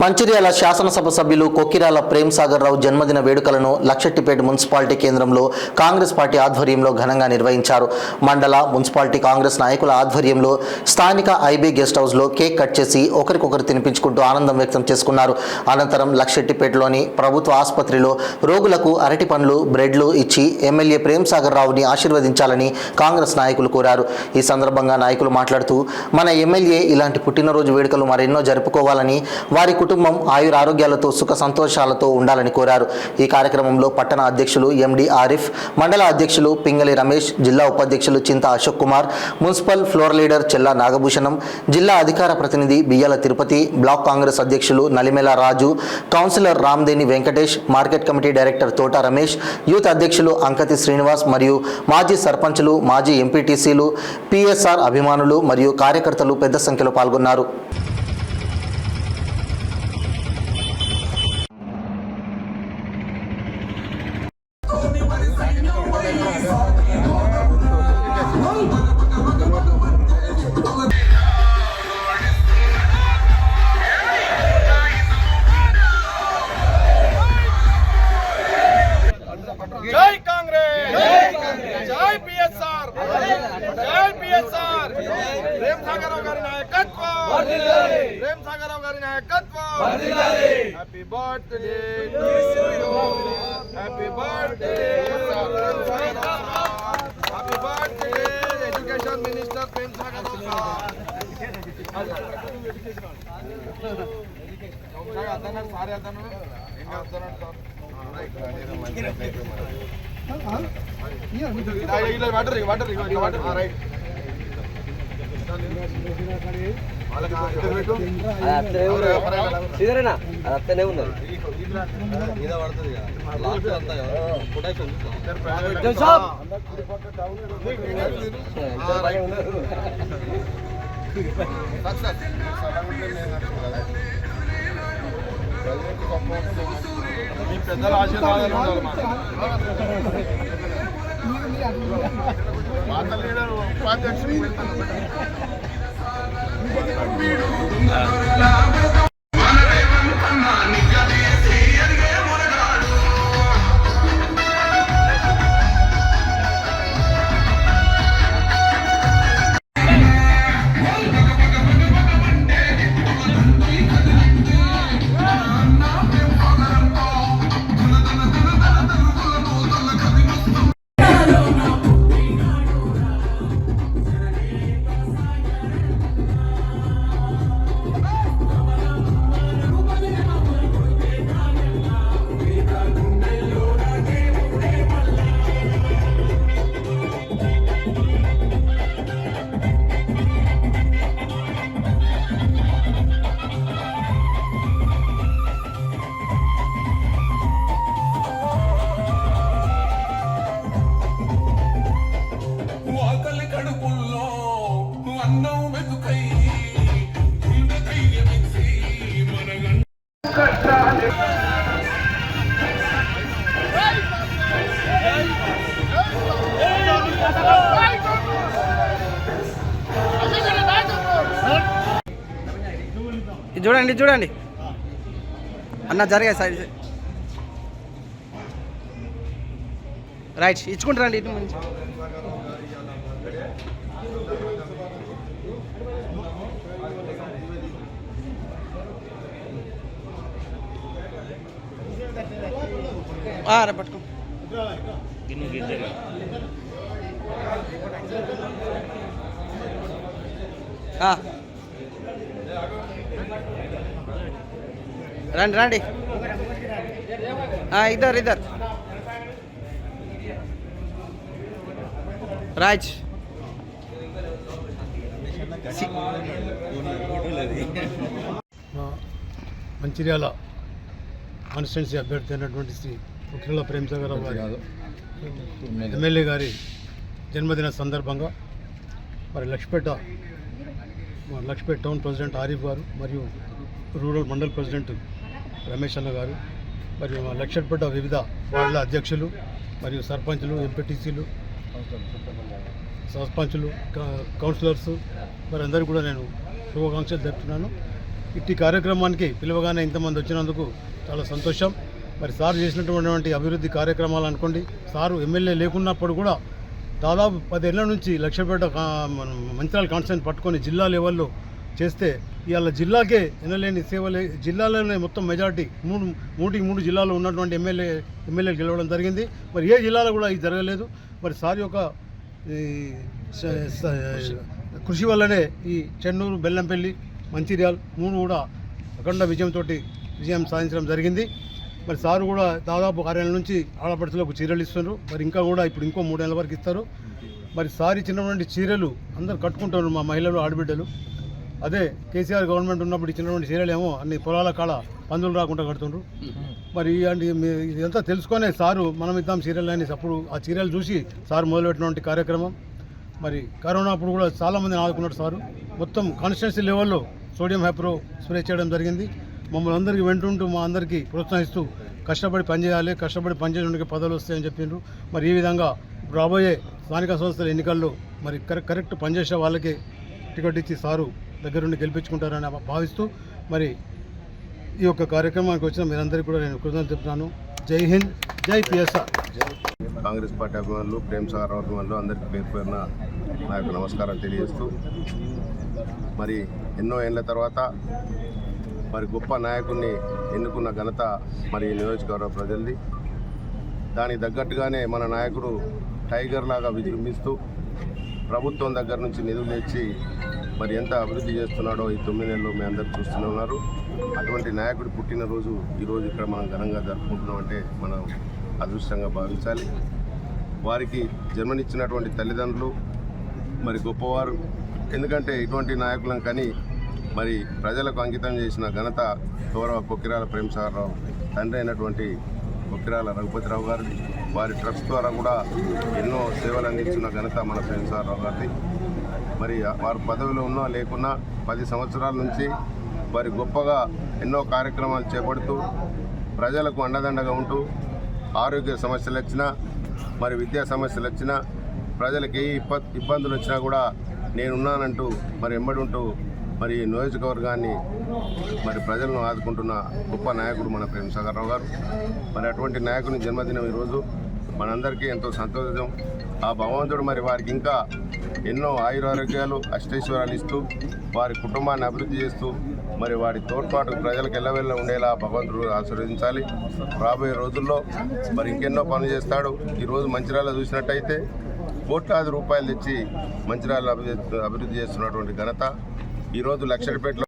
మంచిర్యాల శాసనసభ సభ్యులు కొక్కిరాల ప్రేమ్ సాగర్ రావు జన్మదిన వేడుకలను లక్షెట్టిపేట మున్సిపాలిటీ కేంద్రంలో కాంగ్రెస్ పార్టీ ఆధ్వర్యంలో ఘనంగా నిర్వహించారు. మండల మున్సిపాలిటీ కాంగ్రెస్ నాయకుల ఆధ్వర్యంలో స్థానిక ఐబీ గెస్ట్ హౌస్లో కేక్ కట్ చేసి ఒకరికొకరు తినిపించుకుంటూ ఆనందం వ్యక్తం చేసుకున్నారు. అనంతరం లక్షెట్టిపేటలోని ప్రభుత్వ ఆసుపత్రిలో రోగులకు అరటి పండ్లు, బ్రెడ్లు ఇచ్చి ఎమ్మెల్యే ప్రేమ్ సాగర్ రావుని ఆశీర్వదించాలని కాంగ్రెస్ నాయకులు కోరారు. ఈ సందర్భంగా నాయకులు మాట్లాడుతూ మన ఎమ్మెల్యే ఇలాంటి పుట్టినరోజు వేడుకలు మరెన్నో జరుపుకోవాలని, వారి కుటుంబం ఆయురారోగ్యాలతో సుఖ సంతోషాలతో ఉండాలని కోరారు. ఈ కార్యక్రమంలో పట్టణ అధ్యక్షులు ఎండి ఆరిఫ్, మండల అధ్యక్షులు పింగళి రమేష్, జిల్లా ఉపాధ్యక్షులు Chintha Ashok Kumar, municipal floor leader Chella Nagabhushanam, జిల్లా అధికార ప్రతినిధి బియ్యాల తిరుపతి, బ్లాక్ కాంగ్రెస్ అధ్యక్షులు Nalimela Raju, councillor Ramdeni Venkatesh, market committee director Thota Ramesh, youth అధ్యక్షులు అంకతి శ్రీనివాస్ మరియు మాజీ సర్పంచులు, మాజీ ఎంపీటీసీలు, పిఎస్ఆర్ అభిమానులు మరియు కార్యకర్తలు పెద్ద సంఖ్యలో పాల్గొన్నారు. జై కాంగ్రెస్, జై పిఎస్ఆర్, జై పిఎస్ఆర్. ప్రేమ్ సాగర్ రావు గారి నాయకత్వం, ప్రేమ్ సాగర్ రావు గారి నాయకత్వం. Happy birthday, happy birthday, happy birthday education minister Prem Sagar Rao అతను సారీ అతను ఇంకా అతను అత్తనే ఉన్నది. మీ పెద్దల ఆశీర్వాదాలు ఉండాలి. మాత లీడర్ ఉపాధ్యక్షుడు చూడండి చూడండి అన్న జరిగా సైడ్ రైట్ ఇచ్చుకుంటారండి ఇటు మంచి రే పట్టుకో రండి రండి ఇద్దరు రాజ్ మంచిర్యాల కాన్స్టిట్యున్సీ అభ్యర్థి అయినటువంటి శ్రీ కొక్కిరాల ప్రేమ్ సాగర్ రావు గారి ఎమ్మెల్యే గారి జన్మదిన సందర్భంగా మరి లక్ష్పేట టౌన్ ప్రెసిడెంట్ ఆరిఫ్ గారు మరియు రూరల్ మండల్ ప్రెసిడెంట్ రమేష్ అన్న గారు మరియు లక్షపేట వివిధ వార్డుల అధ్యక్షులు మరియు సర్పంచులు, ఎంపీటీసీలు, కౌన్సిలర్స్ మరి అందరికీ కూడా నేను శుభాకాంక్షలు తెలుపుతున్నాను. ఇట్టి కార్యక్రమానికి పిలవగానే ఇంతమంది వచ్చినందుకు చాలా సంతోషం. మరి సార్ చేసినటువంటి అభివృద్ధి కార్యక్రమాలు అనుకోండి, సారు ఎమ్మెల్యే లేకున్నప్పుడు కూడా దాదాపు 10 ఏళ్ల నుంచి లక్షపేట మంచిర్యాల కాన్స్టిట్యూన్సీ పట్టుకొని జిల్లా లెవెల్లో చేస్తే ఇవాళ జిల్లాకే ఎనలేని సేవలే, జిల్లాలోనే మొత్తం మెజార్టీ 3 జిల్లాలో ఉన్నటువంటి ఎమ్మెల్యేలు గెలవడం జరిగింది. మరి ఏ జిల్లాలో కూడా ఇది జరగలేదు. మరి సార్ యొక్క కృషి వల్లనే ఈ చెన్నూరు, బెల్లంపల్లి, మంచిర్యాల 3 కూడా అఖండ విజయం సాధించడం జరిగింది. మరి సారు కూడా దాదాపు 6 ఏళ్ళ నుంచి ఆడపడుచులకు చీరలు ఇస్తున్నారు. మరి ఇంకా కూడా ఇప్పుడు ఇంకో 3 ఏళ్ళ వరకు ఇస్తారు. మరి సార్ ఇచ్చినటువంటి చీరలు అందరు కట్టుకుంటున్నారు, మా మహిళలు, ఆడబిడ్డలు. అదే కేసీఆర్ గవర్నమెంట్ ఉన్నప్పుడు ఇచ్చినటువంటి చీరలు ఏమో అన్ని పొలాల కాడ పందులు రాకుండా కడుతుండ్రు. మరి ఇదంతా తెలుసుకొనే సారు మనం ఇద్దాం చీరలు అని అప్పుడు ఆ చీరలు చూసి సారు మొదలుపెట్టినటువంటి కార్యక్రమం. మరి కరోనా అప్పుడు కూడా చాలామందిని ఆదుకున్నారు సారు. మొత్తం కాన్స్టిట్యున్సీ లెవెల్లో సోడియం హైప్రో స్ప్రే చేయడం జరిగింది. మమ్మల్ని అందరికీ వెంటుంటూ మా అందరికీ ప్రోత్సహిస్తూ కష్టపడి పనిచేయాలి, కష్టపడి పనిచేయడానికి పదవులు వస్తాయని చెప్పిండ్రు. మరి ఈ విధంగా రాబోయే స్థానిక సంస్థల ఎన్నికల్లో మరి కరెక్ట్ పనిచేసే వాళ్ళకి టికెట్ ఇచ్చి సారు దగ్గరుండి గెలిపించుకుంటారని భావిస్తూ మరి ఈ యొక్క కార్యక్రమానికి వచ్చిన మీరందరికీ కూడా నేను కృతజ్ఞతలు చెప్తున్నాను. జై హింద్, జై పిఎస్ఆర్. కాంగ్రెస్ పార్టీ అభిమానులు, ప్రేమ్ సాగర్ అభిమానులు అందరికీ పేరున నా యొక్క నమస్కారం తెలియజేస్తూ, మరి ఎన్నో ఏళ్ళ తర్వాత మరి గొప్ప నాయకుడిని ఎన్నుకున్న ఘనత మరి నియోజకవర్గ ప్రజలది. దానికి తగ్గట్టుగానే మన నాయకుడు టైగర్ లాగా విజృంభిస్తూ ప్రభుత్వం దగ్గర నుంచి నిధులు తెచ్చి మరి ఎంత అభివృద్ధి చేస్తున్నాడో ఈ 9 నెలల్లో మీ అందరూ చూస్తూనే ఉన్నారు. అటువంటి నాయకుడి పుట్టినరోజు ఈరోజు ఇక్కడ మనం ఘనంగా జరుపుకుంటున్నామంటే మనం అదృష్టంగా భావించాలి. వారికి జన్మనిచ్చినటువంటి తల్లిదండ్రులు మరి గొప్పవారు. ఎందుకంటే ఇటువంటి నాయకులను కానీ మరి ప్రజలకు అంకితం చేసిన ఘనత గౌరవ కొక్కిరాల ప్రేమ్ సాగర్ రావు తండ్రి అయినటువంటి కొక్కిరాల రఘుపతిరావు గారిది. వారి ట్రస్ట్ ద్వారా కూడా ఎన్నో సేవలు అందించిన ఘనత మన ప్రేమ్ సాగర్ రావు గారిది. మరి వారు పదవిలో ఉన్నా లేకున్నా 10 సంవత్సరాల నుంచి వారి గొప్పగా ఎన్నో కార్యక్రమాలు చేపడుతూ ప్రజలకు అండదండగా ఉంటూ ఆరోగ్య సమస్యలు వచ్చినా మరి విద్యా సమస్యలు వచ్చినా ప్రజలకు ఏ ఇబ్బందులు వచ్చినా కూడా నేనున్నానంటూ మరి ఎంబడి ఉంటూ మరి నియోజకవర్గాన్ని మరి ప్రజలను ఆదుకుంటున్న గొప్ప నాయకుడు మన ప్రేమ్ సాగర్ రావు గారు. మరి అటువంటి నాయకుని జన్మదినం ఈరోజు మనందరికీ ఎంతో సంతోషం. ఆ భగవంతుడు మరి వారికి ఇంకా ఎన్నో ఆయురారోగ్యాలు, అష్టైశ్వర్యాలు ఇస్తూ వారి కుటుంబాన్ని అభివృద్ధి చేస్తూ మరి వారి తోడ్పాటు ప్రజలకు ఎల్లవెల్ల ఉండేలా భగవంతుడు ఆశీర్వదించాలి. రాబోయే రోజుల్లో మరి ఇంకెన్నో పనులు చేస్తాడు. ఈరోజు మంచిర్యాల చూసినట్టయితే కోట్లాది రూపాయలు తెచ్చి మంచిర్యాల అభివృద్ధి చేస్తున్నటువంటి ఘనత ఈరోజు లక్షలపేటలో